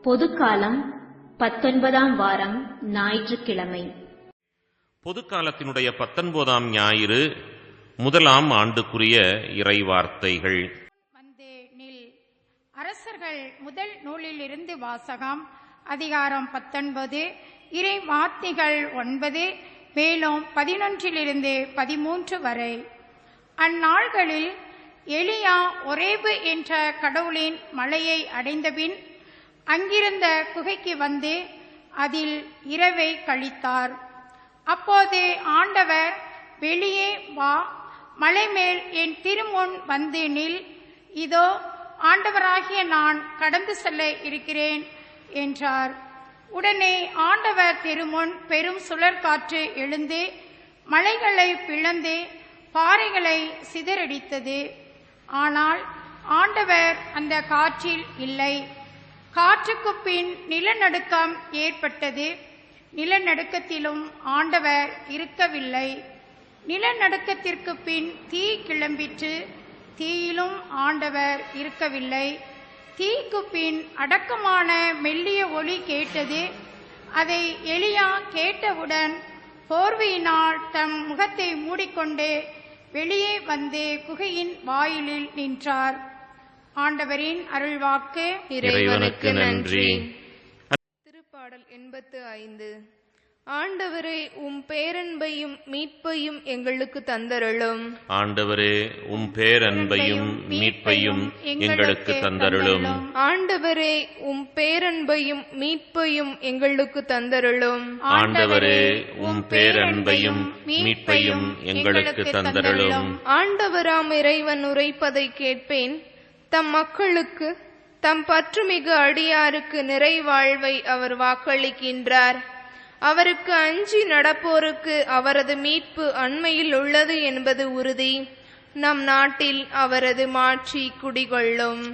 பொதுக்காலம் 19ஆம் வாரம் ஞாயிற்றுக்கிழமை. பொதுக்காலத்தினுடைய 19ஆம் ஞாயிறு முதலாம் ஆண்டுக்குரிய இறைவார்த்தைகள். வந்து நில். அரசர்கள் முதல் நூலிலிருந்து வாசகம். அதிகாரம் 19, இறை வார்த்தைகள் 9 மேலும் 11 13 வரை. அந்நாள்களில் எலியா ஒரேபு என்ற கடவுளின் மலையை அடைந்தபின் அங்கிருந்த குகைக்கு வந்து அதில் இரவை கழித்தார். அப்போது ஆண்டவர், வெளியே வா, மலை மேல் என் திருமுன் வந்து நில், இதோ ஆண்டவராகிய நான் கடந்து செல்ல இருக்கிறேன் என்றார். உடனே ஆண்டவர் திருமுன் பெரும் சுழற்காற்று எழுந்து மலைகளை பிளந்து பாறைகளை சிதறடித்தது. ஆனால் ஆண்டவர் அந்த காற்றில் இல்லை. காற்றுக்கு பின் நிலநடுக்கம் ஏற்பட்டது. நிலநடுக்கத்திலும் ஆண்டவர் இருக்கவில்லை. நிலநடுக்கத்திற்கு பின் தீ கிளம்பிற்று. தீயிலும் ஆண்டவர் இருக்கவில்லை. தீக்கு பின் அடக்கமான மெல்லிய ஒலி கேட்டது. அதை எலியா கேட்டவுடன் போர்வையினால் தம் முகத்தை மூடிக்கொண்டு வெளியே வந்து குகையின் வாயிலில் நின்றார். ஆண்டவரின் அருள்வாக்கு. இறைவனுக்கு நன்றி. திருப்பாடல் 85. ஆண்டவரே, உம் பேரன்பையும் மீட்பையும் எங்களுக்கு தந்தருளும். ஆண்டவரே, உம் பேரன்பையும் மீட்பையும் எங்களுக்கு தந்தருளும். ஆண்டவரே, உம் பேரன்பையும் மீட்பையும் எங்களுக்கு தந்தருளும். ஆண்டவரே, உம் பேரன்பையும் மீட்பையும் எங்களுக்கு தந்தருளும். ஆண்டவராம் இறைவன் உரைப்பதை கேட்பேன். தம் மக்களுக்கு, தம் பற்றுமிகு அடியாருக்கு நிறைவாழ்வை அவர் வாக்களிக்கின்றார். அவருக்கு அஞ்சி நடப்போருக்கு அவரது மீட்பு அண்மையில் உள்ளது என்பது உறுதி. நம் நாட்டில் அவரது மாட்சி குடிகொள்ளும்.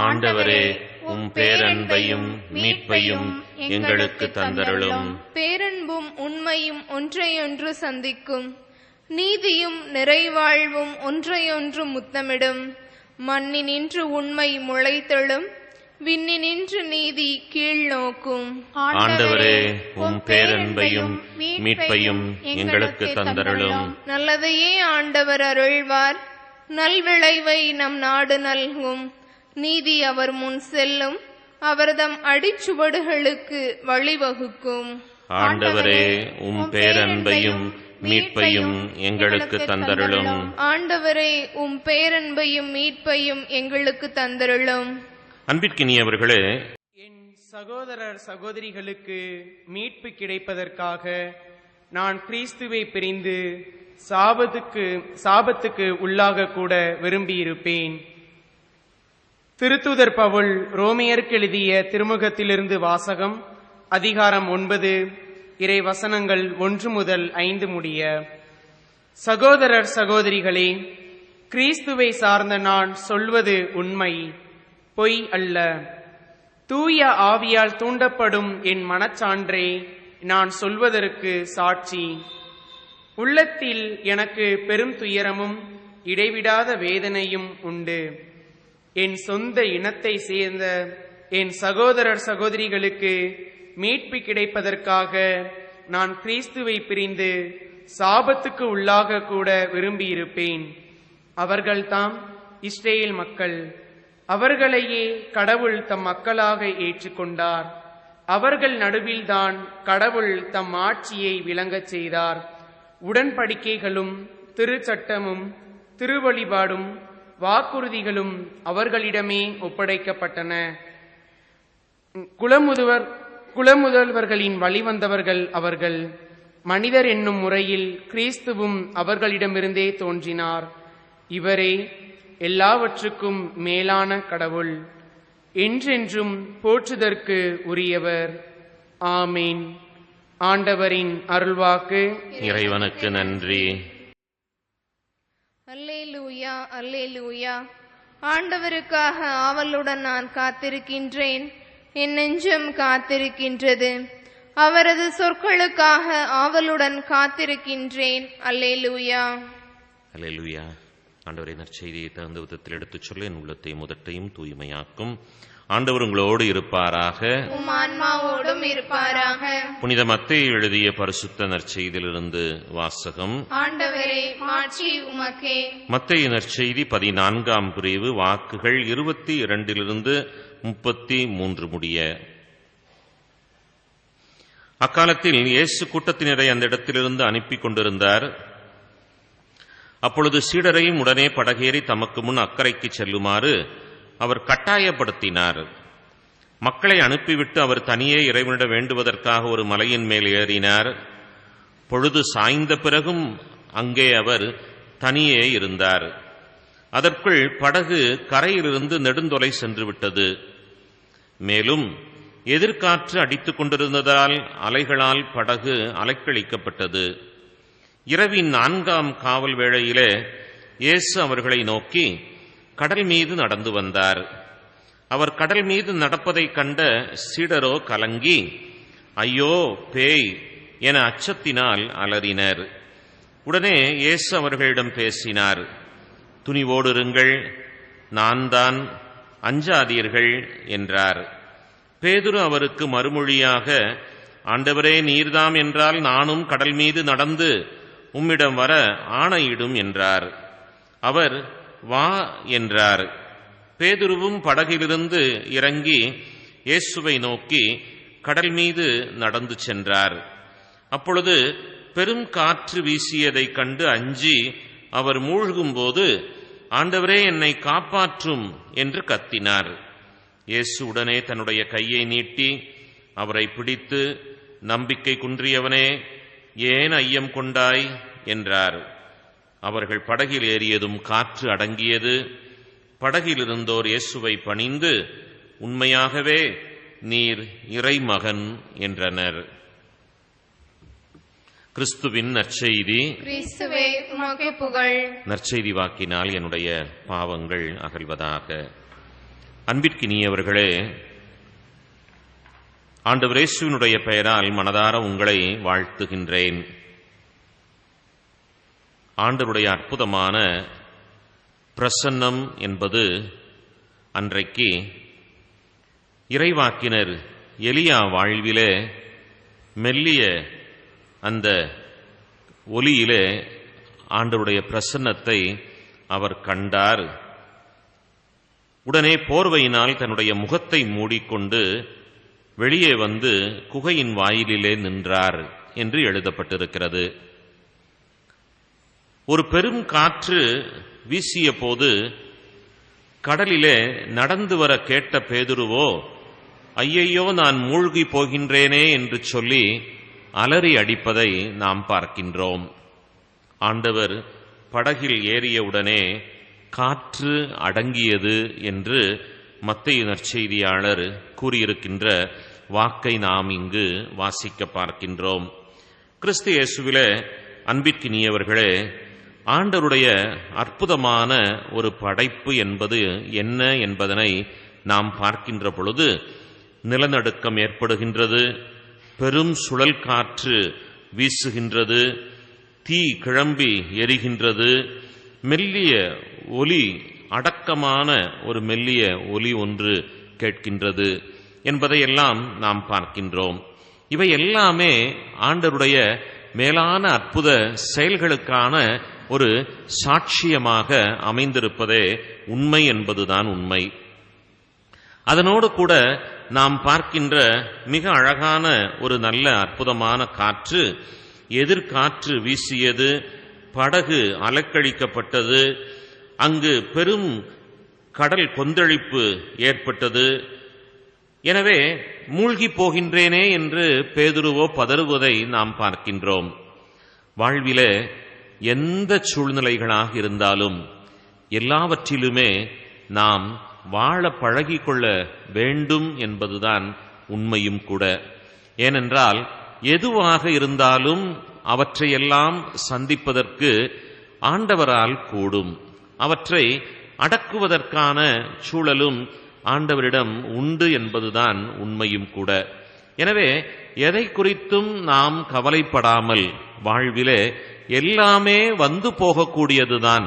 ஆண்டவரே, உம் பேரன்பையும் மீட்பையும் எங்களுக்கு தந்தருளும். பேரன்பும் உண்மையும் ஒன்றையொன்று சந்திக்கும். நீதியும் நிறைவாழ்வும் ஒன்றையொன்று முத்தமிடும். மண்ணினின்று உண்மை முளைத்தெழும். விண்ணினின்று நீதி கீழ் நோக்கும். ஆண்டவரே, உம் பேரன்பையும் மீட்பையும் எங்களுக்கு தந்தருளும். நல்லதையே ஆண்டவர் அருள்வார். நல்விளைவை நம் நாடு நல்கும். நீதி அவர் முன் செல்லும். அவர்தம் அடிச்சுவடுகளுக்கு வழிவகுக்கும். ஆண்டவரே, உம் பேரன்பையும் மீட்பையும் எங்களுக்கு தந்தருளும். ஆண்டவரே, உம் பேரன்பையும் மீட்பையும் எங்களுக்கு தந்தருளும். அன்பிற்கினியவர்களே, என் சகோதரர் சகோதரிகளுக்கு மீட்பு கிடைப்பதற்காக நான் கிறிஸ்துவை பிரிந்து சாபத்துக்கு உள்ளாக கூட விரும்பியிருப்பேன். திருத்தூதர் பவுல் ரோமியருக்கு எழுதிய திருமுகத்திலிருந்து வாசகம். அதிகாரம் 9, இறை வசனங்கள் 1 முதல் 5 முடிய. சகோதரர் சகோதரிகளே, கிறிஸ்துவை சார்ந்த நான் சொல்வது உண்மை, பொய் அல்ல. தூய ஆவியால் தூண்டப்படும் என் மனச்சான்றே நான் சொல்வதற்கு சாட்சி. உள்ளத்தில் எனக்கு பெரும் துயரமும் இடைவிடாத வேதனையும் உண்டு. என் சொந்த இனத்தை சேர்ந்த என் சகோதரர் சகோதரிகளுக்கு மீட்பு கிடைப்பதற்காக நான் கிறிஸ்துவை பிரிந்து சாபத்துக்கு உள்ளாக கூட விரும்பியிருப்பேன். அவர்கள்தாம் இஸ்ரேல் மக்கள். அவர்களையே கடவுள் தம் மக்களாக ஏற்றுக்கொண்டார். அவர்கள் நடுவில்தான் கடவுள் தம் ஆட்சியை விளங்கச் செய்தார். உடன்படிக்கைகளும் திருச்சட்டமும் திருவழிபாடும் வாக்குறுதிகளும் அவர்களிடமே ஒப்படைக்கப்பட்டன. குலமுதல்வர்களின் வழிவந்தவர்கள் அவர்கள். மனிதர் என்னும் முறையில் கிறிஸ்துவும் அவர்களிடமிருந்தே தோன்றினார். இவரே எல்லாவற்றுக்கும் மேலான கடவுள், என்றென்றும் போற்றுதற்கு உரியவர். ஆமீன். ஆண்டவரின் அருள்வாக்கு. இறைவனுக்கு நன்றி. அல்லேலூயா, அல்லேலூயா. ஆண்டவருக்காக ஆவலுடன் நான் காத்திருக்கின்றேன். என் நெஞ்சம் காத்திருக்கின்றது. அவரது சொற்களுக்காக ஆவலுடன் காத்திருக்கின்றேன். அல்லேலூயா, அல்லேலூயா. ஆண்டவரை நற்செய்தியை தகுந்த விதத்தில் எடுத்துச் சொல்ல என் உள்ளத்தை முதட்டையும் தூய்மையாக்கும். ஆண்டவர் உங்களோடு இருப்பாராக. உம் ஆன்மாவோடும் இருப்பாராக. புனித மத்தேயு எழுதிய பரிசுத்த நற்செய்தியிலிருந்து வாசகம். ஆண்டவரே, மாட்சி உமக்கே. மத்தேயு நற்செய்தி 14ஆம் பிரிவு வாக்குகள் 22 33 முடிய. அக்காலத்தில் இயேசு கூட்டத்தினரை அந்த இடத்திலிருந்து அனுப்பி கொண்டிருந்தார். அப்பொழுது சீடரையும் உடனே படகேறி தமக்கு முன் அக்கறைக்கு செல்லுமாறு அவர் கட்டாயப்படுத்தினார். மக்களை அனுப்பிவிட்டு அவர் தனியே இறைவனிடம் வேண்டுவதற்காக ஒரு மலையின் மேல் ஏறினார். பொழுது சாய்ந்த பிறகும் அங்கே அவர் தனியே இருந்தார். அதற்குள் படகு கரையிலிருந்து நெடுந்தொலை சென்றுவிட்டது. மேலும் எதிர்காற்று அடித்துக் கொண்டிருந்ததால் அலைகளால் படகு அலைக்கழிக்கப்பட்டது. இரவின் 4ஆம் காவல் வேளையிலே இயேசு அவர்களை நோக்கி கடல் மீது நடந்து வந்தார். அவர் கடல் மீது நடப்பதைக் கண்ட சீடரோ கலங்கி, ஐயோ பேய் என அச்சத்தினால் அலறினர். உடனே இயேசு அவர்களிடம் பேசினார். துணிவோடு இருங்கள், நான் தான், அஞ்சாதீர்கள் என்றார். பேதுரு அவருக்கு மறுமொழியாக, ஆண்டவரே, நீர்தாம் என்றால் நானும் கடல் மீது நடந்து உம்மிடம் வர ஆணையிடும் என்றார். அவர் வா என்றார். பேதுருவும் படகிலிருந்து இறங்கி இயேசுவை நோக்கி கடல் மீது நடந்து சென்றார். அப்பொழுது பெரும் காற்று வீசியதைக் கண்டு அஞ்சி அவர் மூழ்கும்போது, ஆண்டவரே, என்னை காப்பாற்றும் என்று கத்தினார். இயேசு உடனே தன்னுடைய கையை நீட்டி அவரை பிடித்து, நம்பிக்கை குன்றியவனே, ஏன் ஐயம் கொண்டாய் என்றார். அவர்கள் படகில் ஏறியதும் காற்று அடங்கியது. படகில் இருந்தோர் இயேசுவை பணிந்து, உண்மையாகவே நீர் இறைமகன் என்றனர். கிறிஸ்துவின் நற்செய்தி. கிறிஸ்துவே, உமக்கு புகழ். நற்செய்தி வாக்கினால் என்னுடைய பாவங்கள் அகல்வதாக. அன்பிற்கினியவர்களே, ஆண்டவர் இயேசுவினுடைய பெயரால் மனதார உங்களை வாழ்த்துகின்றேன். ஆண்டவருடைய அற்புதமான பிரசன்னம் என்பது அன்றைக்கு இறைவாக்கினர் எலியா வாழ்விலே மெல்லிய அந்த ஒலியிலே ஆண்டவருடைய பிரசன்னத்தை அவர் கண்டார். உடனே போர்வையினால் தன்னுடைய முகத்தை மூடிக்கொண்டு வெளியே வந்து குகையின் வாயிலிலே நின்றார் என்று எழுதப்பட்டிருக்கிறது. ஒரு பெரும் காற்று வீசிய போது கடலிலே நடந்து வர கேட்ட பேதுருவோ, ஐயையோ, நான் மூழ்கி போகின்றேனே என்று சொல்லி அலறி அடிப்பதை நாம் பார்க்கின்றோம். ஆண்டவர் படகில் ஏறியவுடனே காற்று அடங்கியது என்று மத்தேயு நற்செய்தியாளர் கூறியிருக்கின்ற வாக்கை நாம் இங்கு வாசிக்க பார்க்கின்றோம். கிறிஸ்து இயேசுவிலே அன்பிற்கினியவர்களே, ஆண்டவருடைய அற்புதமான ஒரு படைப்பு என்பது என்ன என்பதனை நாம் பார்க்கின்ற பொழுது நிலநடுக்கம் ஏற்படுகின்றது, பெரும் சுழல் காற்று வீசுகின்றது, தீ கிளம்பி எரிகின்றது, மெல்லிய ஒலி, அடக்கமான ஒரு மெல்லிய ஒலி ஒன்று கேட்கின்றது என்பதையெல்லாம் நாம் பார்க்கின்றோம். இவை எல்லாமே ஆண்டவருடைய மேலான அற்புத செயல்களுக்கான ஒரு சாட்சியமாக அமைந்திருப்பதே உண்மை என்பதுதான் உண்மை. அதனோடு கூட நாம் பார்க்கின்ற மிக அழகான ஒரு நல்ல அற்புதமான காற்று, எதிர்காற்று வீசியது, படகு அலைக்கழிக்கப்பட்டது, அங்கு பெரும் கடல் கொந்தளிப்பு ஏற்பட்டது. எனவே மூழ்கி போகின்றேனே என்று பேதுருவோ பதறுவதை நாம் பார்க்கின்றோம். வாழ்விலே எந்த சூழ்நிலைகளாக இருந்தாலும் எல்லாவற்றிலுமே நாம் வாழ பழகிக்கொள்ள வேண்டும் என்பதுதான் உண்மையும் கூட. ஏனென்றால் எதுவாக இருந்தாலும் அவற்றையெல்லாம் சந்திப்பதற்கு ஆண்டவரால் கூடும். அவற்றை அடக்குவதற்கான சூழலும் ஆண்டவரிடம் உண்டு என்பதுதான் உண்மையும் கூட. எனவே எதை குறித்தும் நாம் கவலைப்படாமல் வாழ்விலே எல்லாமே வந்து போகக்கூடியதுதான்,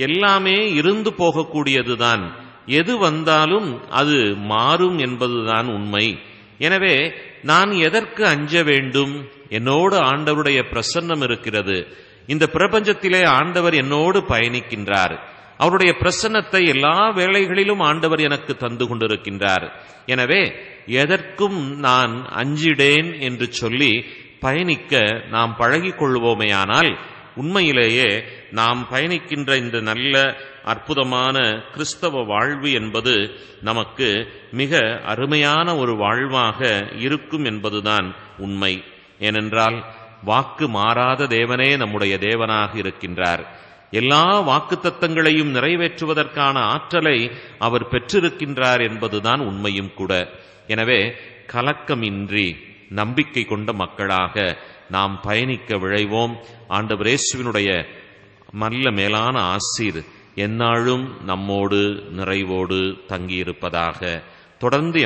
எல்லாமே இருந்து போகக்கூடியதுதான், எது வந்தாலும் அது மாறும் என்பதுதான் உண்மை. எனவே நான் எதற்கு அஞ்ச வேண்டும்? என்னோடு ஆண்டவருடைய பிரசன்னம் இருக்கிறது. இந்த பிரபஞ்சத்திலே ஆண்டவர் என்னோடு பயணிக்கின்றார். அவருடைய பிரசன்னத்தை எல்லா வேளைகளிலும் ஆண்டவர் எனக்கு தந்து கொண்டிருக்கின்றார். எனவே எதற்கும் நான் அஞ்சிடேன் என்று சொல்லி பயணிக்க நாம் பழகிக் கொள்வோமேயானால் உண்மையிலேயே நாம் பயணிக்கின்ற இந்த நல்ல அற்புதமான கிறிஸ்தவ வாழ்வு என்பது நமக்கு மிக அருமையான ஒரு வாழ்வாக இருக்கும் என்பதுதான் உண்மை. ஏனென்றால் வாக்கு மாறாத தேவனே நம்முடைய தேவனாக இருக்கின்றார். எல்லா வாக்குத்தத்தங்களையும் நிறைவேற்றுவதற்கான ஆற்றலை அவர் பெற்றிருக்கின்றார் என்பதுதான் உண்மையும் கூட. எனவே கலக்கமின்றி நம்பிக்கை கொண்ட மக்களாக நாம் பயணிக்க விழைவோம். ஆண்டவர் இயேசுவினுடைய நல்ல மேலான ஆசீர் எந்நாளும் நம்மோடு நிறைவோடு தங்கியிருப்பதாக. தொடர்ந்து